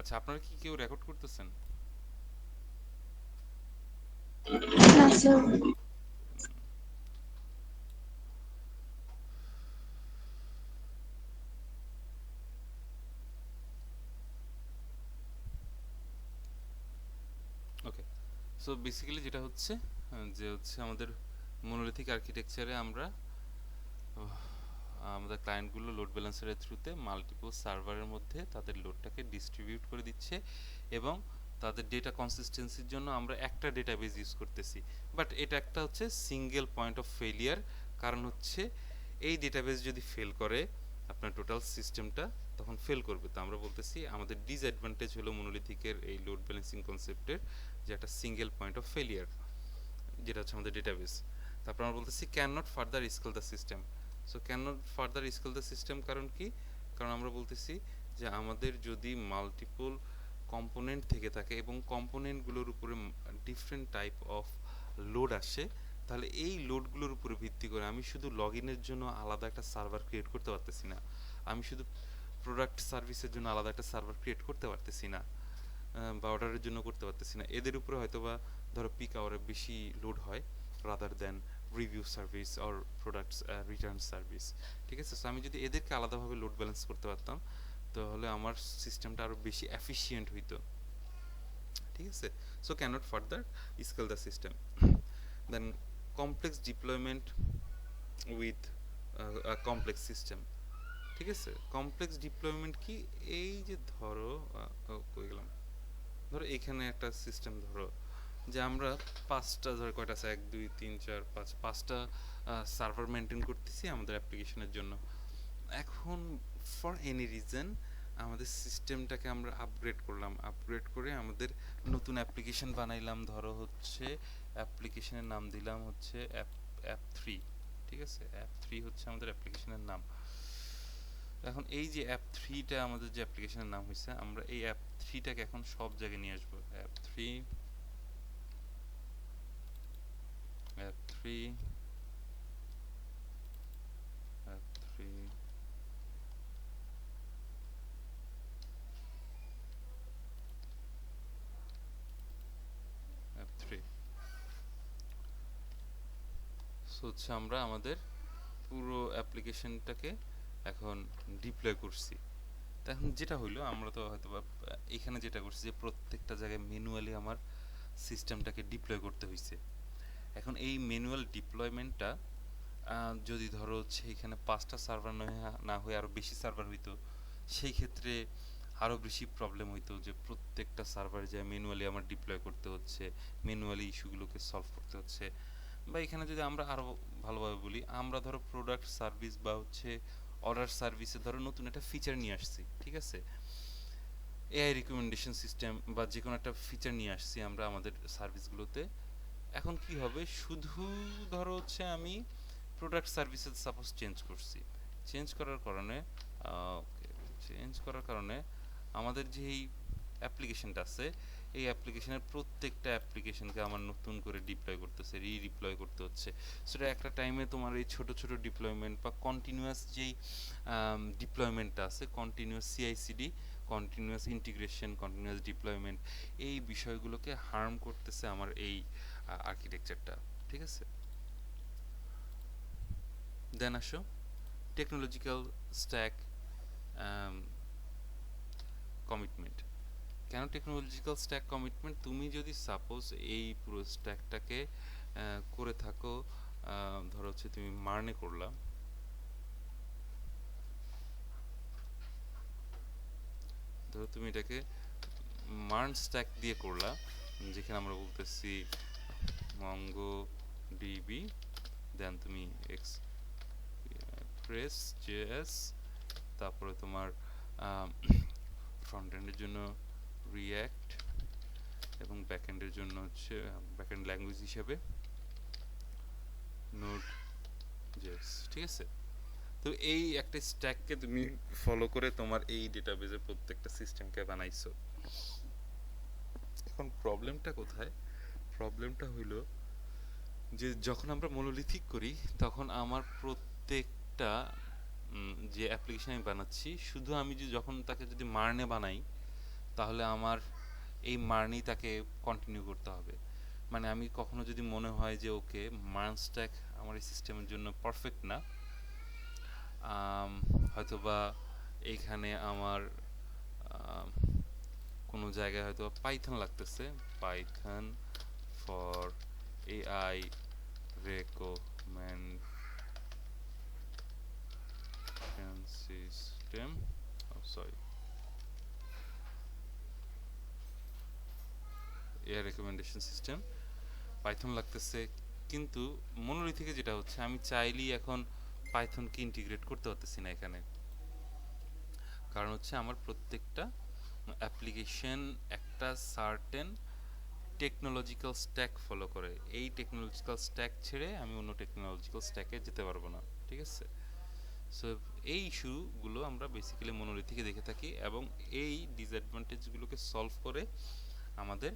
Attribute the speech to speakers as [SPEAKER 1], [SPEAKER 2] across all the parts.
[SPEAKER 1] আচ্ছা, আপনারা কি কেউ রেকর্ড করতেছেন?
[SPEAKER 2] না স্যার।
[SPEAKER 1] ওকে, সো বেসিক্যালি যেটা হচ্ছে যে হচ্ছে আমাদের মনোলিথিক আর্কিটেকচারে আমরা আমাদের ক্লায়েন্টগুলো লোড ব্যালেন্সারের থ্রুতে মাল্টিপল সার্ভারের মধ্যে তাদের লোডটাকে ডিস্ট্রিবিউট করে দিচ্ছে, এবং তাদের ডেটা কনসিস্টেন্সির জন্য আমরা একটা ডেটাবেজ ইউজ করতেছি। বাট এটা একটা হচ্ছে সিঙ্গেল পয়েন্ট অফ ফেলিয়ার। কারণ হচ্ছে এই ডেটাবেজ যদি ফেল করে আপনার টোটাল সিস্টেমটা তখন ফেল করবে। তো আমরা বলতেছি আমাদের ডিসঅ্যাডভান্টেজ হলো মনোলিথিকের এই লোড ব্যালেন্সিং কনসেপ্টের, যে একটা সিঙ্গেল পয়েন্ট অফ ফেলিয়ার, যেটা হচ্ছে আমাদের ডেটাবেস। তারপর আমরা বলতেছি can not further scale the system. So can not further scale the system কারণ কি? কারণ আমরা বলতেছি যে আমাদের যদি মাল্টিপল কম্পোনেন্ট থেকে থাকে এবং কম্পোনেন্টগুলোর উপরে ডিফারেন্ট টাইপ অফ লোড আসে, তাহলে এই লোডগুলোর উপরে ভিত্তি করে আমি শুধু লগ ইনের জন্য আলাদা একটা সার্ভার ক্রিয়েট করতে পারতেছি না, আমি শুধু প্রোডাক্ট সার্ভিসের জন্য আলাদা একটা সার্ভার ক্রিয়েট করতে পারতেছি না, বা অর্ডারের জন্য করতে পারতেছি না। এদের উপরে হয়তো বা ধরো পিক আওয়ারে বেশি লোড হয় rather than review service or products return service. ঠিক আছে, সো আমি যদি এদেরকে আলাদাভাবে লোড ব্যালেন্স করতে পারতাম তাহলে আমার সিস্টেমটা আরও বেশি এফিশিয়েন্ট হইতো। ঠিক আছে, so cannot further scale the system. Then complex deployment with complex system. ঠিক আছে, কমপ্লেক্স ডিপ্লয়মেন্ট কি? এই যে ধরো কই গেলাম, ধরো এখানে একটা সিস্টেম, ধরো যে আমরা পাঁচটা, ধরো কয়টা আছে, 1 2 3 4 5, পাঁচটা সার্ভার মেনটেন করতেছি আমাদের অ্যাপ্লিকেশনের জন্য। এখন ফর এনি রিজন আমাদের সিস্টেমটাকে আমরা আপগ্রেড করলাম, আপগ্রেড করে আমাদের নতুন অ্যাপ্লিকেশন বানাইলাম। ধরো হচ্ছে অ্যাপ্লিকেশনের নাম দিলাম হচ্ছে অ্যাপ 3। ঠিক আছে, অ্যাপ 3 হচ্ছে আমাদের অ্যাপ্লিকেশনের নাম। এখন এই যে অ্যাপ 3টা আমাদের যে অ্যাপ্লিকেশনের নাম হয়েছে, আমরা এই অ্যাপ 3টাকে এখন সব জায়গায় নিয়ে আসবো। App 3, app 3, app 3, app 3। So হচ্ছে আমরা আমাদের পুরো অ্যাপ্লিকেশনটাকে এখন ডিপ্লয় করছি। তো এখন যেটা হইলো, আমরা তো হয়তো বা এখানে যেটা করছি যে প্রত্যেকটা জায়গায় ম্যানুয়ালি আমার সিস্টেমটাকে ডিপ্লয় করতে হয়েছে। এখন এই ম্যানুয়াল ডিপ্লয়মেন্টটা যদি ধরো হচ্ছে এখানে 5টা সার্ভার না হয়ে আরও বেশি সার্ভার হইতো, সেই ক্ষেত্রে আরও বেশি প্রবলেম হইতো, যে প্রত্যেকটা সার্ভারে যায় ম্যানুয়ালি আমার ডিপ্লয় করতে হচ্ছে, ম্যানুয়ালি ইস্যুগুলোকে সলভ করতে হচ্ছে। বা এখানে যদি আমরা আরও ভালোভাবে বলি, আমরা ধরো প্রোডাক্ট সার্ভিস বা হচ্ছে অর্ডার সার্ভিসে ধরো নতুন একটা ফিচার নিয়ে আসছি, ঠিক আছে, এআই রিকমেন্ডেশন সিস্টেম বা যে কোনো একটা ফিচার নিয়ে আসছি আমরা আমাদের সার্ভিসগুলোতে। এখন কি হবে, শুধু ধরো হচ্ছে আমি প্রোডাক্ট সার্ভিসেস সাপোজ চেঞ্জ করছি, চেঞ্জ করার কারণে চেঞ্জ করার কারণে আমাদের যেই অ্যাপ্লিকেশনটা আছে, এই অ্যাপ্লিকেশনের প্রত্যেকটা অ্যাপ্লিকেশনকে আমার নতুন করে ডিপ্লয় করতেছে, রিডিপ্লয় করতে হচ্ছে। সেটা একটা টাইমে তোমার এই ছোট ছোট ডিপ্লয়মেন্ট বা কন্টিনিউয়াস যেই ডিপ্লয়মেন্টটা আছে, continuous CICD, continuous integration, continuous deployment, এই বিষয়গুলোকে হার্ম করতেছে আমার এই আর্কিটেকচারটা। ঠিক আছে, দেন আসো টেকনোলজিক্যাল স্ট্যাক কমিটমেন্ট। কেন টেকনোলজিক্যাল স্ট্যাক কমিটমেন্ট? তুমি যদি সাপোজ এই পুরো স্ট্যাকটাকে করে থাকো, ধরো হচ্ছে তুমি মার্নে করলা, ধরো তুমি এটাকে মার্ন স্ট্যাক দিয়ে করলা, যেখানে আমরা বলতেছি মঙ্গো ডিবি, দেন তুমি এক্সপ্রেস জেএস, তারপরে তোমার ফ্রন্ট এন্ডের জন্য রিয়্যাক্ট, এবং ব্যাক এন্ডের জন্য হচ্ছে ব্যাক এন্ড ল্যাঙ্গুয়েজ হিসেবে নোড জেএস। ঠিক আছে, তো এই একটা স্ট্যাককে তুমি ফলো করে তোমার এই ডেটাবেজের প্রত্যেকটা সিস্টেমকে বানাইছো। এখন প্রবলেমটা কোথায়? প্রবলেমটা হইল যে যখন আমরা মনোলিথিক করি তখন আমার প্রত্যেকটা যে অ্যাপ্লিকেশন আমি বানাচ্ছি, শুধু আমি যদি যখন তাকে যদি মার্নে বানাই, তাহলে আমার এই মার্নি তাকে কন্টিনিউ করতে হবে। মানে আমি কখনো যদি মনে হয় যে ওকে মার্ন স্ট্যাক আমার এই সিস্টেমের জন্য পারফেক্ট না, হয়তোবা এইখানে আমার আম, কোনো জায়গায় হয়তো পাইথন লাগতেছে, Python for AI recommendation system, sorry, AI recommendation system Python লাগতেছে। কিন্তু মনোলিথিকে যেটা হচ্ছে, আমি চাইলেই এখন পাইথনকে ইন্টিগ্রেট করতে পারতেছি না এখানে। কারণ হচ্ছে আমার প্রত্যেকটা অ্যাপ্লিকেশন একটা সার্টেন টেকনোলজিক্যাল স্ট্যাক ফলো করে। এই টেকনোলজিক্যাল স্ট্যাক ছেড়ে আমি অন্য টেকনোলজিক্যাল স্ট্যাকে যেতে পারবো না, ঠিক আছে? সো এই ইস্যুগুলো আমরা বেসিক্যালি মনোলিথিকে দেখে থাকি, এবং এই ডিসঅ্যাডভান্টেজগুলোকে সলভ করে আমাদের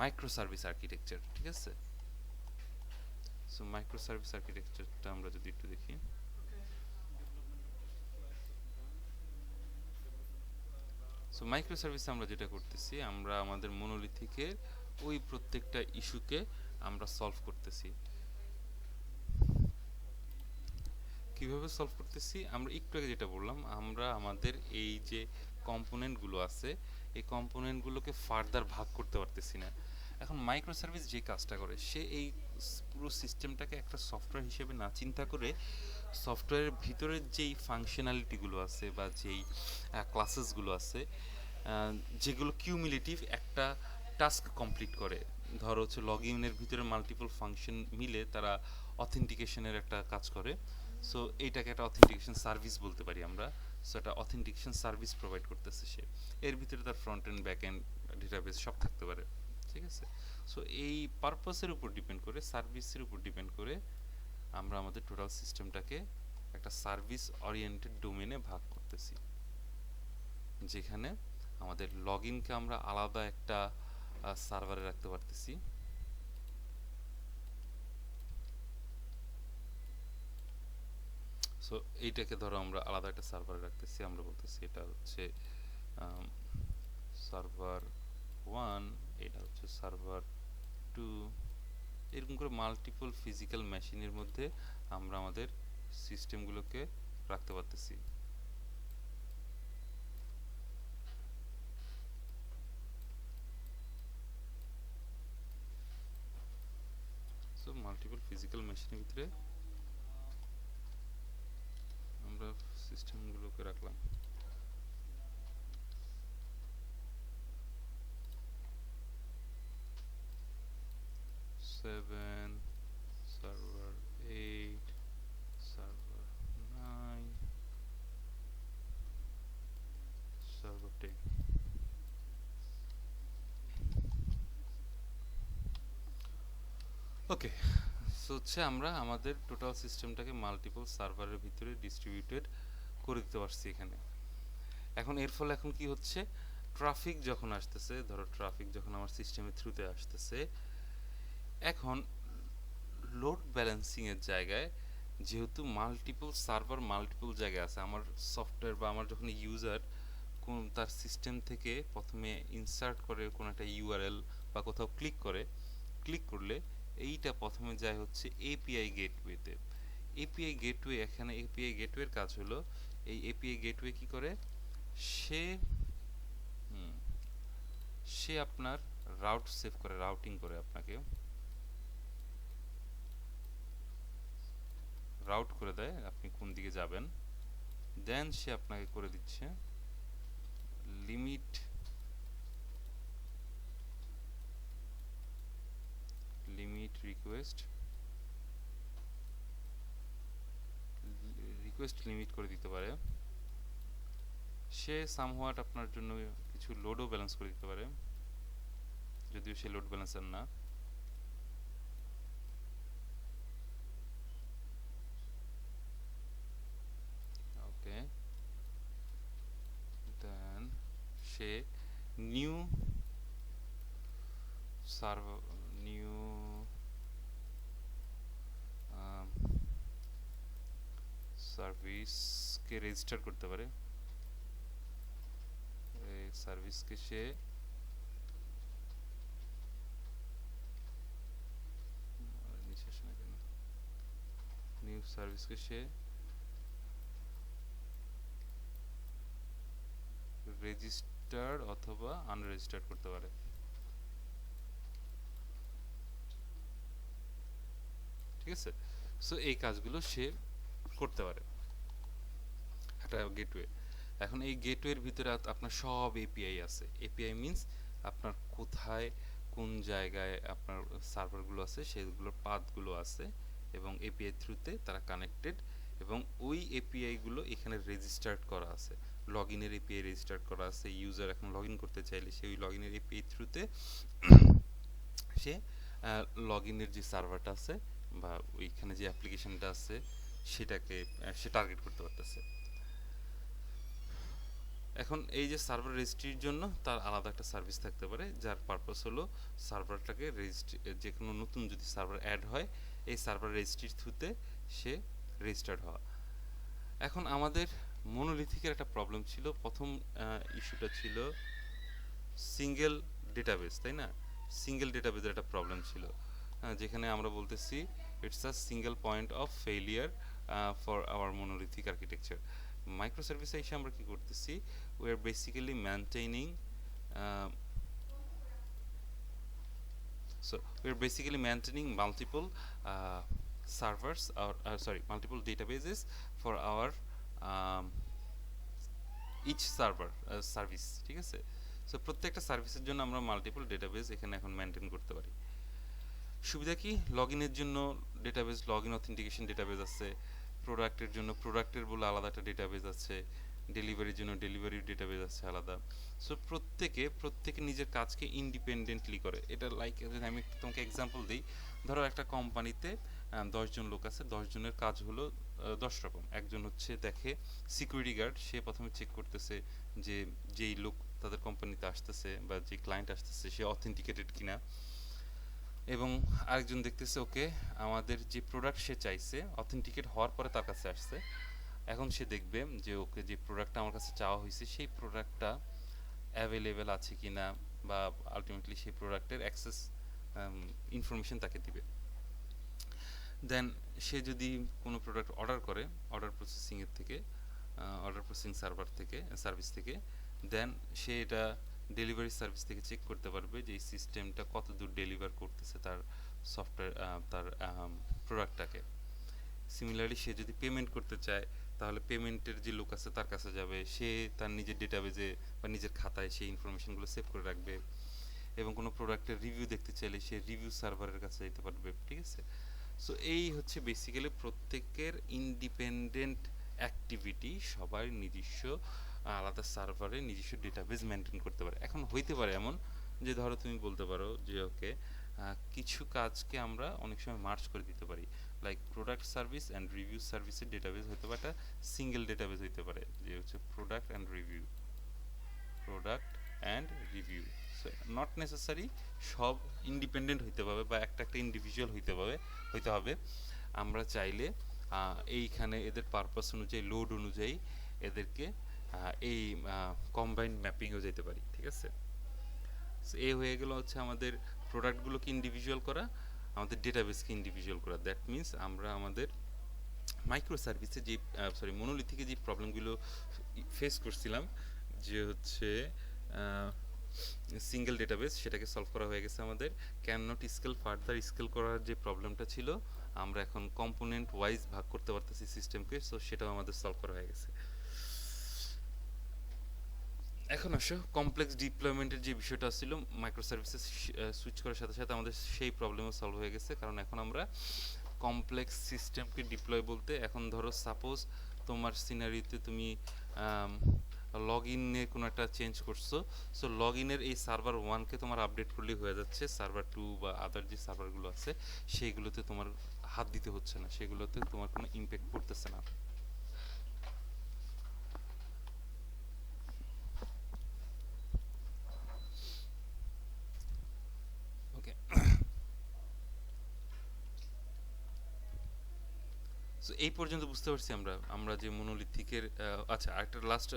[SPEAKER 1] মাইক্রো সার্ভিস আর্কিটেকচার, ঠিক আছে? সো মাইক্রো সার্ভিস আর্কিটেকচারটা আমরা যদি একটু দেখি, সো মাইক্রো সার্ভিসে আমরা যেটা করতেছি, আমরা আমাদের মনোলিথিকের ওই প্রত্যেকটা ইস্যুকে আমরা সলভ করতেছি। কিভাবে সলভ করতেছি? আমরা একটু আগে যেটা বললাম, আমরা আমাদের এই যে কম্পোনেন্টগুলো আছে, এই কম্পোনেন্টগুলোকে ফার্দার ভাগ করতে পারতেছি না। এখন মাইক্রো সার্ভিস যে কাজটা করে, সে এই পুরো সিস্টেমটাকে একটা সফটওয়্যার হিসেবে না চিন্তা করে, সফটওয়্যারের ভিতরের যেই ফাংশনালিটিগুলো আছে বা যেই ক্লাসেসগুলো আছে, যেগুলো কিউমুলেটিভ একটা টাস্ক কমপ্লিট করে। ধরো হচ্ছে লগ ইনের ভিতরে মাল্টিপল ফাংশন মিলে তারা অথেন্টিকেশনের একটা কাজ করে। সো এইটাকে একটা অথেন্টিকেশন সার্ভিস বলতে পারি আমরা। সো একটা অথেন্টিকেশন সার্ভিস প্রোভাইড করতেছে সে। এর ভিতরে তার front end back end database সব থাকতে পারে, ঠিক আছে? সো এই পারপাসের উপর ডিপেন্ড করে, সার্ভিসের উপর ডিপেন্ড করে আমরা আমাদের টোটাল সিস্টেমটাকে একটা সার্ভিস ওরিয়েন্টেড ডোমেনে ভাগ করতেছি, যেখানে আমাদের লগ ইনকে আমরা আলাদা একটা সার্ভারে রাখতে পারতেছি। সো এইটাকে ধরো আমরা আলাদা একটা সার্ভারে রাখতেছি, আমরা বলতেছি এটা হচ্ছে সার্ভার 1, এটা হচ্ছে সার্ভার 2। এরকম করে মাল্টিপল ফিজিক্যাল মেশিনের মধ্যে আমরা আমাদের সিস্টেমগুলোকে রাখতে পারতেছি। সো মাল্টিপল ফিজিক্যাল মেশিনের ভিতরে আমরা সিস্টেমগুলোকে রাখলাম। 7, সার্ভার 8, সার্ভার 9, সার্ভার 10। ওকে, সো হচ্ছে আমরা আমাদের টোটাল সিস্টেমটাকে মাল্টিপল সার্ভারের ভিতরে ডিস্ট্রিবিউটেড করে দিতে পারছি এখানে। এখন এর ফলে এখন কি হচ্ছে, ট্রাফিক যখন আসতেছে, ধরো ট্রাফিক যখন আমার সিস্টেমের থ্রুতে আসতেছে, এখন লোড ব্যালেন্সিং এর জায়গায়, যেহেতু মাল্টিপল সার্ভার মাল্টিপল জায়গায় আছে, আমার সফটওয়্যার বা আমার যখন ইউজার কোন তার সিস্টেম থেকে প্রথমে ইনসার্ট করে কোন একটা ইউআরএল বা কোথাও ক্লিক করলে এইটা প্রথমে যায় হচ্ছে এপিআই গেটওয়েতে। এপিআই গেটওয়ে, এখানে এপিআই গেটওয়ের কাজ হলো, এই এপিআই গেটওয়ে কি করে, সে হুম, সে আপনার রাউট সেভ করে, রাউটিং করে, আপনাকে রাউট করে দেয় আপনি কোন দিকে যাবেন। দেন সে আপনাকে করে দিচ্ছে লিমিট রিকোয়েস্ট লিমিট করে দিতে পারে। সে সামহাট আপনার জন্য কিছু লোডও ব্যালেন্স করে দিতে পারে, যদিও সে লোড ব্যালেন্সার না। ওকে, দেন সে নিউ সার্ভার নিউ সার্ভিসকে রেজিস্টার করতে পারে। সার্ভিসকে সে নিউ সার্ভিসকে সে রেজিস্টার্ড অথবা আনরেজিস্টার্ড করতে পারে। ঠিক আছে, সো এই কাজগুলো সে করতে পারে একটা গেটওয়ে। এখন এই গেটওয়ের ভিতরে আপনার সব এপিআই আছে। এপিআই মিন্স আপনার কোথায় কোন জায়গায় আপনার সার্ভারগুলো আছে সেগুলোর পাথগুলো আছে এবং এপিআই থ্রুতে তারা কানেক্টেড এবং ওই এপিআই গুলো এখানে রেজিস্টার্ড করা আছে। লগ ইনের এপিআই রেজিস্টার্ড করা আছে। ইউজার এখন লগ ইন করতে চাইলে সেই লগ ইনের এপিআই থ্রুতে সে লগ ইনের যে সার্ভারটা আছে বা ওইখানে যে অ্যাপ্লিকেশনটা আছে সেটাকে সে টার্গেট করতে পারতেছে। এখন এই যে সার্ভার রেজিস্ট্রির জন্য তার আলাদা একটা সার্ভিস থাকতে পারে যার পারপাস হলো সার্ভারটাকে রেজিস্ট্রি, যে কোনো নতুন যদি সার্ভার অ্যাড হয় এই সার্ভার রেজিস্ট্রির থ্রুতে সে রেজিস্টার্ড হওয়া। এখন আমাদের মনোলিথিকের একটা প্রবলেম ছিল। প্রথম ইস্যুটা ছিল সিঙ্গেল ডেটাবেস, তাই না? সিঙ্গেল ডেটাবেসের একটা প্রবলেম ছিল, যেখানে আমরা বলতেছি it's a single point of failure for our monolithic architecture. মাইক্রো সার্ভিসে এসে আমরা কি করতেছি, we are basically maintaining so we're basically maintaining multiple servers or multiple databases for our um, each server service. ঠিক আছে, সো প্রত্যেকটা সার্ভিসের জন্য আমরা মাল্টিপল ডেটাবেস এখানে এখন মেনটেন করতে পারি। সুবিধা কি, লগ ইনের জন্য database, log in authentication database আছে, প্রোডাক্টের জন্য প্রোডাক্টের বলে আলাদা একটা ডেটাবেস আছে, ডেলিভারির জন্য ডেলিভারির ডেটাবেস আছে আলাদা। সো প্রত্যেকে নিজের কাজকে ইন্ডিপেন্ডেন্টলি করে। এটা লাইক যদি আমি তোমাকে এক্সাম্পল দিই, ধরো একটা কোম্পানিতে 10 জন লোক আছে, 10 জনের কাজ হলো 10 রকম। একজন হচ্ছে দেখে সিকিউরিটি গার্ড, সে প্রথমে চেক করতেছে যে যেই লোক তাদের কোম্পানিতে আসতেছে বা যে ক্লায়েন্ট আসতেছে সে অথেন্টিকেটেড কিনা, এবং আরেকজন দেখতেছে ওকে আমাদের যে প্রোডাক্ট সে চাইছে অথেন্টিকেট হওয়ার পরে তার কাছে আসছে, এখন সে দেখবে যে ওকে যে প্রোডাক্টটা আমার কাছে চাওয়া হয়েছে সেই প্রোডাক্টটা অ্যাভেলেবেল আছে কিনা বা আলটিমেটলি সেই প্রোডাক্টের অ্যাক্সেস ইনফরমেশন তাকে দিবে। দেন সে যদি কোনো প্রোডাক্ট অর্ডার করে অর্ডার প্রসেসিংয়ের থেকে, অর্ডার প্রসেসিং সার্ভার থেকে, সার্ভিস থেকে, দেন সে এটা ডেলিভারি সার্ভিস থেকে চেক করতে পারবে যে এই সিস্টেমটা কত দূর ডেলিভার করতেছে তার সফটওয়্যার, তার প্রোডাক্টটাকে। সিমিলারলি সে যদি পেমেন্ট করতে চায় তাহলে পেমেন্টের যে লোক আছে তার কাছে যাবে, সে তার নিজের ডেটাবেজে বা নিজের খাতায় সেই ইনফরমেশনগুলো সেভ করে রাখবে, এবং কোনো প্রোডাক্টের রিভিউ দেখতে চাইলে সে রিভিউ সার্ভারের কাছে যেতে পারবে। ঠিক আছে, সো এই হচ্ছে বেসিক্যালি প্রত্যেকের ইন্ডিপেন্ডেন্ট অ্যাক্টিভিটি, সবাই নিজস্ব আলাদা সার্ভারে নিজস্ব ডেটাবেস মেনটেন করতে পারে। এখন হইতে পারে এমন যে ধরো তুমি বলতে পারো যে ওকে কিছু কাজকে আমরা অনেক সময় মার্জ করে দিতে পারি, like product service and review সার্ভিসের ডেটাবেস হতে পারে একটা সিঙ্গেল ডেটাবেস হইতে পারে, যে হচ্ছে product and review. So not necessary সব ইন্ডিপেন্ডেন্ট হইতে হবে বা একটা ইন্ডিভিজুয়াল হইতে হবে। আমরা চাইলে এইখানে এদের পারপাস অনুযায়ী, লোড অনুযায়ী এদেরকে এই কম্বাইন্ড ম্যাপিংও যেতে পারি। ঠিক আছে, এ হয়ে গেল হচ্ছে আমাদের প্রোডাক্টগুলোকে ইন্ডিভিজুয়াল করা, আমাদের ডেটাবেসকে ইন্ডিভিজুয়াল করা। দ্যাট মিনস আমরা আমাদের মাইক্রো সার্ভিসে যে মনোলিথিকে যে প্রবলেমগুলো ফেস করছিলাম, যে হচ্ছে সিঙ্গেল ডেটাবেস, সেটাকে সলভ করা হয়ে গেছে আমাদের। Can not scale further, scale করার যে প্রবলেমটা ছিল আমরা এখন কম্পোনেন্ট ওয়াইজ ভাগ করতে পারতেছি সিস্টেমকে, সো সেটাও আমাদের সলভ করা হয়ে গেছে। এখন আসো কমপ্লেক্স ডিপ্লয়মেন্টের যে বিষয়টা ছিল, মাইক্রো সার্ভিসেস সুইচ করার সাথে সাথে আমাদের সেই প্রবলেমও সলভ হয়ে গেছে, কারণ এখন আমরা কমপ্লেক্স সিস্টেমকে ডিপ্লয় বলতে, এখন ধরো সাপোজ তোমার সিনারিতে তুমি লগ ইনে কোনো একটা চেঞ্জ করছো, সো লগ ইনের এই সার্ভার 1কে তোমার আপডেট করলেই হয়ে যাচ্ছে, সার্ভার 2 বা আদার যে সার্ভারগুলো আছে সেইগুলোতে তোমার হাত দিতে হচ্ছে না, সেগুলোতে তোমার কোনো ইম্প্যাক্ট পড়তেছে না। ওকে, সো এই পর্যন্ত বুঝতে পারছি আমরা যে মনোলিথিকের আচ্ছা একটা লাস্ট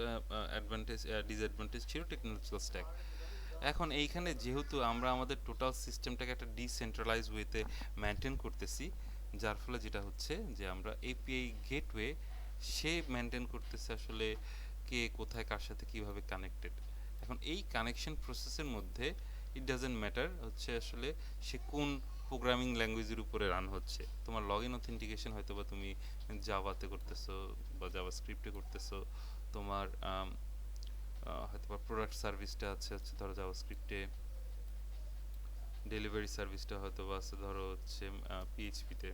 [SPEAKER 1] অ্যাডভান্টেজ ডিসঅ্যাডভান্টেজ ছিল টেকনোলজিক্যাল স্ট্যাক। এখন এইখানে যেহেতু আমরা আমাদের টোটাল সিস্টেমটাকে একটা ডিসেন্ট্রালাইজ ওয়েতে মেনটেন করতেছি, যার ফলে যেটা হচ্ছে যে আমরা এপিআই গেটওয়ে সে মেনটেন করতেছে আসলে কে কোথায় কার সাথে কিভাবে কানেক্টেড। এখন এই কানেকশন প্রসেসের মধ্যে ইট ডাজেন্ট ম্যাটার হচ্ছে আসলে সে কোন প্রোগ্রামিং ল্যাঙ্গুয়েজের উপরে রান হচ্ছে। তোমার লগ ইন অথেন্টিকেশন হয়তো বা তুমি জাভাতে করতেছো বা জাভা স্ক্রিপ্টে করতেছো, তোমার হয়তো বা প্রোডাক্ট সার্ভিসটা হচ্ছে ধরো জাভাস্ক্রিপ্টে, ডেলিভারি সার্ভিসটা হয়তো বা আছে ধরো হচ্ছে পিএইচপিতে,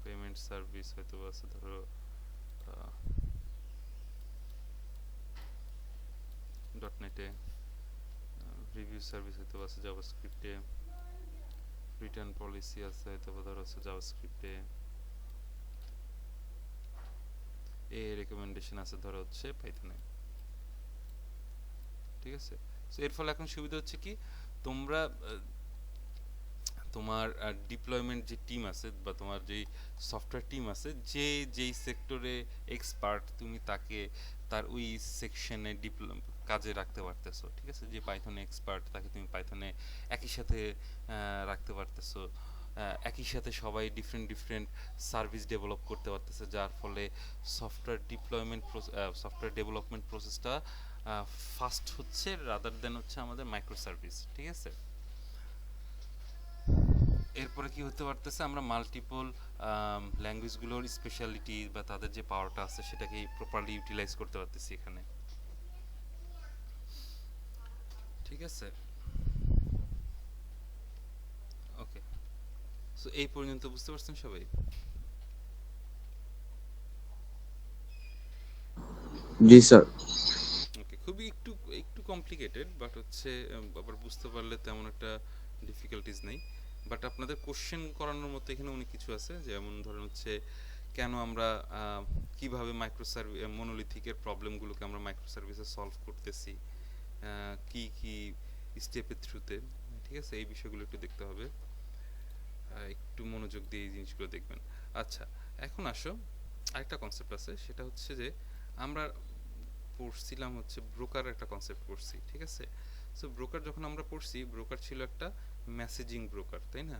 [SPEAKER 1] পেমেন্ট সার্ভিস হয়তো বা আছে ধরো ডট নেটে, রিভিউ সার্ভিস হয়তো বা আছে জাভাস্ক্রিপ্টে, রিটার্ন পলিসি আছে হয়তো বা ধরো আছে জাভাস্ক্রিপ্টে, এ রেকমেন্ডেশন আছে ধরো হচ্ছে পাইথনে। ঠিক আছে, সো এর ফলে এখন সুবিধা হচ্ছে কি, তোমরা তোমার ডিপ্লয়মেন্ট যে টিম আছে বা তোমার যেই সফটওয়্যার টিম আছে, যে যেই সেক্টরে এক্সপার্ট তুমি তাকে তার ওই সেকশনে কাজে রাখতে পারতেছো। ঠিক আছে, যে পাইথনে এক্সপার্ট তাকে তুমি পাইথনে একই সাথে রাখতে পারতেছো। একই সাথে সবাই ডিফারেন্ট ডিফারেন্ট সার্ভিস ডেভেলপ করতে পারতেছে, যার ফলে সফটওয়্যার ডেভেলপমেন্ট প্রসেসটা ফাস্ট হচ্ছে রাদার দেন হচ্ছে আমাদের মাইক্রো সার্ভিস। ঠিক আছে, এরপরে কি হতে পারতেছে, আমরা মাল্টিপল ল্যাঙ্গুয়েজগুলোর স্পেশালিটি বা তাদের যে পাওয়ারটা আছে সেটাকে প্রপারলি ইউটিলাইজ করতে পারতেছি এখানে। ঠিক আছে, ওকে, সো এই পর্যন্ত বুঝতে পারছেন সবাই?
[SPEAKER 3] জি স্যার।
[SPEAKER 1] ওকে, খুবই একটু একটু কমপ্লিকেটেড, বাট হচ্ছে আবার বুঝতে পারলে তেমন একটা ডিফিকাল্টিজ নেই। বাট আপনাদের কোশ্চেন করানোর মতো এখানে অনেক কিছু আছে, যেমন ধরেন হচ্ছে কেন আমরা কিভাবে মাইক্রো সার্ভিস মনোলিথিকের প্রবলেমগুলোকে আমরা মাইক্রো সার্ভিসে সলভ করতেছি, কি কি স্টেপের থ্রুতে। ঠিক আছে, এই বিষয়গুলো একটু দেখতে হবে, একটু মনোযোগ দিয়ে এই জিনিসগুলো দেখবেন। আচ্ছা, এখন আসো আরেকটা কনসেপ্ট আছে, সেটা হচ্ছে যে আমরা পড়ছিলাম হচ্ছে ব্রোকার একটা কনসেপ্ট পড়ছি। ঠিক আছে, সো ব্রোকার যখন আমরা পড়ছি, ব্রোকার ছিল একটা মেসেজিং ব্রোকার, তাই না?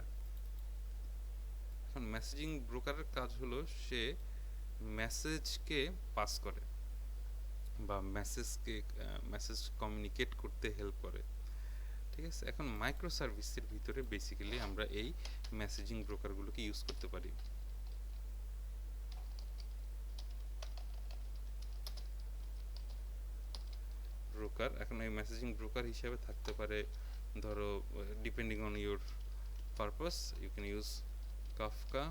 [SPEAKER 1] এখন মেসেজিং ব্রোকারের কাজ হলো সে মেসেজকে পাস করে বা মেসেজ কমিউনিকেট করতে হেল্প করে। ঠিক আছে, এখন মাইক্রো সার্ভিসের ভিতরে বেসিক্যালি আমরা এই মেসেজিং ব্রোকারগুলোকে ইউজ করতে পারি। ব্রোকার, এখন এই মেসেজিং ব্রোকার হিসেবে থাকতে পারে ধরো, depending on your purpose you can use Kafka,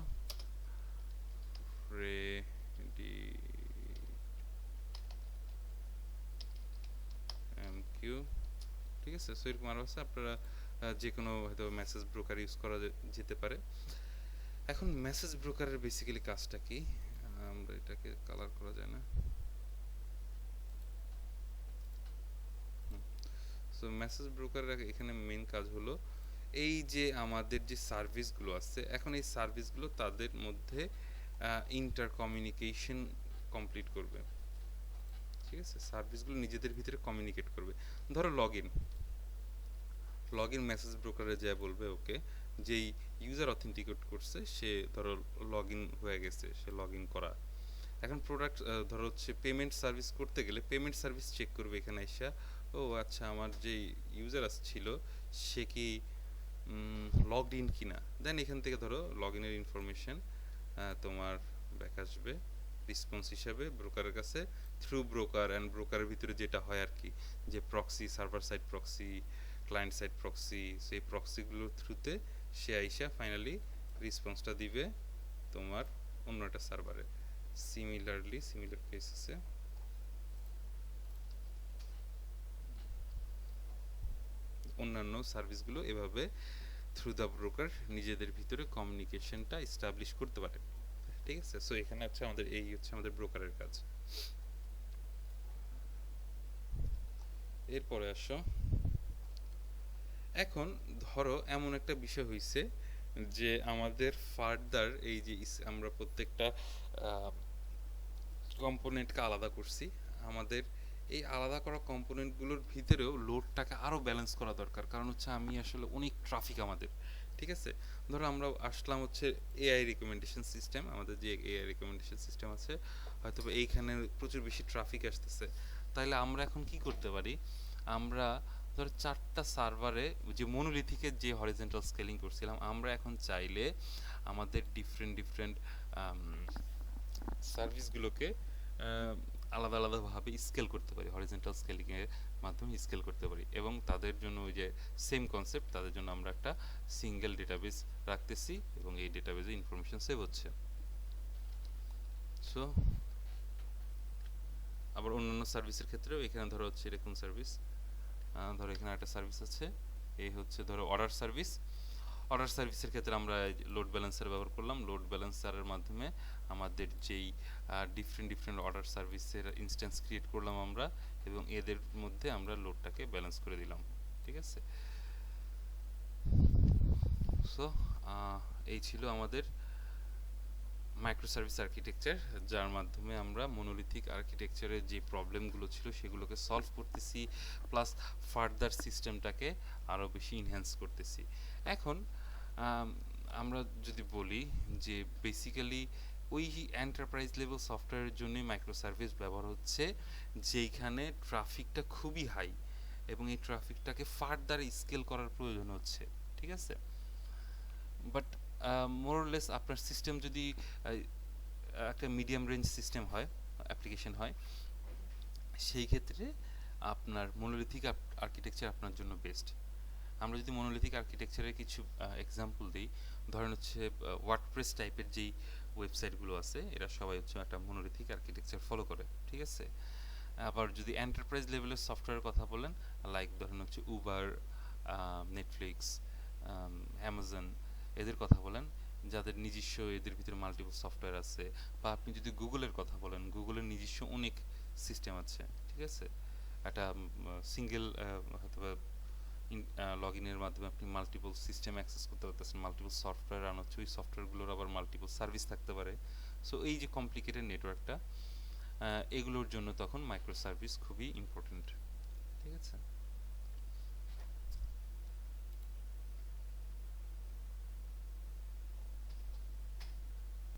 [SPEAKER 1] MQ। ঠিক আছে, সো এরকম আরও আছে, আপনারা যে কোনো হয়তো মেসেজ ব্রোকার ইউজ করা যেতে পারে। এখন মেসেজ ব্রোকারের বেসিক্যালি কাজটা কি, আমরা এটাকে কালার করা যায় না। সো মেসেজ ব্রোকারের এখানে মেইন কাজ হলো এই যে আমাদের যে সার্ভিসগুলো আছে, এখন এই সার্ভিসগুলো তাদের মধ্যে ইন্টার কমিউনিকেশন কমপ্লিট করবে। ঠিক আছে, সার্ভিসগুলো নিজেদের ভিতরে কমিউনিকেট করবে। ধরো লগ ইন মেসেজ ব্রোকারে যা বলবে ওকে, যেই ইউজার অথেন্টিকেট করছে সে ধরো লগ ইন হয়ে গেছে, সে লগ ইন করা। এখন প্রোডাক্ট ধরো হচ্ছে পেমেন্ট সার্ভিস করতে গেলে পেমেন্ট সার্ভিস চেক করবে এখানে এসে, ও আচ্ছা আমার যে ইউজার ছিল সে কি লগড ইন কিনা। দেন এখান থেকে ধরো লগ ইনের ইনফরমেশন তোমার ব্যাক আসবে রেসপন্স হিসাবে ব্রোকারের কাছে, থ্রু ব্রোকার অ্যান্ড ব্রোকারের ভিতরে যেটা হয় আর কি, যে proxy, server side proxy, client side proxy, সেই প্রক্সিগুলোর থ্রুতে সে আইসা ফাইনালি রেসপন্সটা দিবে তোমার অন্য একটা সার্ভারে। সিমিলার কেস আছে, অন্যান্য সার্ভিসগুলো এভাবে থ্রু দ্য ব্রোকার নিজেদের ভিতরে কমিউনিকেশনটা এস্টাবলিশ করতে পারে। ঠিক আছে, সো এখানে হচ্ছে আমাদের এই হচ্ছে আমাদের ব্রোকারের কাজ। এরপরে আসো, এখন ধরো এমন একটা বিষয় হইছে যে আমাদের ফার্দার এই যে আমরা প্রত্যেকটা কম্পোনেন্টকে আলাদা করছি, আমাদের এই আলাদা করা কম্পোনেন্টগুলোর ভিতরেও লোডটাকে আরও ব্যালেন্স করা দরকার, কারণ হচ্ছে আমি আসলে অনেক ট্রাফিক আমাদের, ঠিক আছে। ধরো আমরা আসলাম হচ্ছে এআই রিকমেন্ডেশন সিস্টেম, আমাদের যে এআই রিকমেন্ডেশন সিস্টেম আছে, হয়তো বা এইখানে প্রচুর বেশি ট্রাফিক আসতেছে, তাইলে আমরা এখন কি করতে পারি, আমরা ধরো 4টা সার্ভারে যে মনোলিথিকের যে হরিজন্টাল স্কেলিং করছিলাম, আমরা এখন চাইলে আমাদের ডিফারেন্ট ডিফারেন্ট সার্ভিসগুলোকে আলাদা আলাদাভাবে স্কেল করতে পারি, হরিজন্টাল স্কেলিংয়ের মাধ্যমে স্কেল করতে পারি, এবং তাদের জন্য ওই যে সেম কনসেপ্ট, তাদের জন্য আমরা একটা সিঙ্গেল ডেটাবেস রাখতেছি এবং এই ডেটাবেসে ইনফরমেশন সেভ হচ্ছে। সো আবার অন্যান্য সার্ভিসের ক্ষেত্রেও এখানে ধরো হচ্ছে এরকম সার্ভিস, ধরো এখানে একটা সার্ভিস আছে, এই হচ্ছে ধরো অর্ডার সার্ভিস। অর্ডার সার্ভিসের ক্ষেত্রে আমরা লোড ব্যালেন্সার ব্যবহার করলাম, লোড ব্যালেন্সারের মাধ্যমে আমাদের যেই ডিফারেন্ট ডিফারেন্ট অর্ডার সার্ভিসের ইনস্ট্যান্স ক্রিয়েট করলাম আমরা, এবং এদের মধ্যে আমরা লোডটাকে ব্যালেন্স করে দিলাম, ঠিক আছে। সো এই ছিল আমাদের মাইক্রো সার্ভিস আর্কিটেকচার, যার মাধ্যমে আমরা মনোলিথিক আর্কিটেকচারের যে প্রবলেমগুলো ছিল সেগুলোকে সলভ করতেছি, প্লাস ফার্দার সিস্টেমটাকে আরও বেশি ইনহ্যান্স করতেছি। এখন আমরা যদি বলি যে বেসিক্যালি ওই এন্টারপ্রাইজ লেভেল সফটওয়্যারের জন্যই মাইক্রো সার্ভিস ব্যবহার হচ্ছে, যেইখানে ট্রাফিকটা খুবই হাই এবং এই ট্রাফিকটাকে ফার্দার স্কেল করার প্রয়োজন হচ্ছে, ঠিক আছে। বাট মোরলেস আপনার সিস্টেম যদি একটা মিডিয়াম রেঞ্জ সিস্টেম হয়, অ্যাপ্লিকেশন হয়, সেই ক্ষেত্রে আপনার মনোলিথিক আর্কিটেকচার আপনার জন্য বেস্ট। আমরা যদি মনোলিথিক আর্কিটেকচারের কিছু এক্সাম্পল দিই, ধরেন হচ্ছে ওয়ার্ডপ্রেস টাইপের যেই ওয়েবসাইটগুলো আছে, এরা সবাই হচ্ছে একটা মনোলিথিক আর্কিটেকচার ফলো করে, ঠিক আছে। আবার যদি এন্টারপ্রাইজ লেভেলের সফটওয়্যারের কথা বলেন, লাইক ধরেন হচ্ছে উবার, নেটফ্লিক্স, অ্যামাজন, এদের কথা বলেন, যাদের নিজস্ব এদের ভিতরে মাল্টিপল সফটওয়্যার আছে, বা আপনি যদি গুগলের কথা বলেন, গুগলের নিজস্ব অনেক সিস্টেম আছে, ঠিক আছে। একটা সিঙ্গেল হয়তো লগ ইনের মাধ্যমে আপনি মাল্টিপল সিস্টেম অ্যাক্সেস করতে পারতেছেন, মাল্টিপল সফটওয়্যার রান হচ্ছে, ওই সফটওয়্যারগুলোর আবার মাল্টিপল সার্ভিস থাকতে পারে। সো এই যে কমপ্লিকেটেড নেটওয়ার্কটা, এগুলোর জন্য তখন মাইক্রো সার্ভিস খুবই ইম্পর্টেন্ট, ঠিক আছে।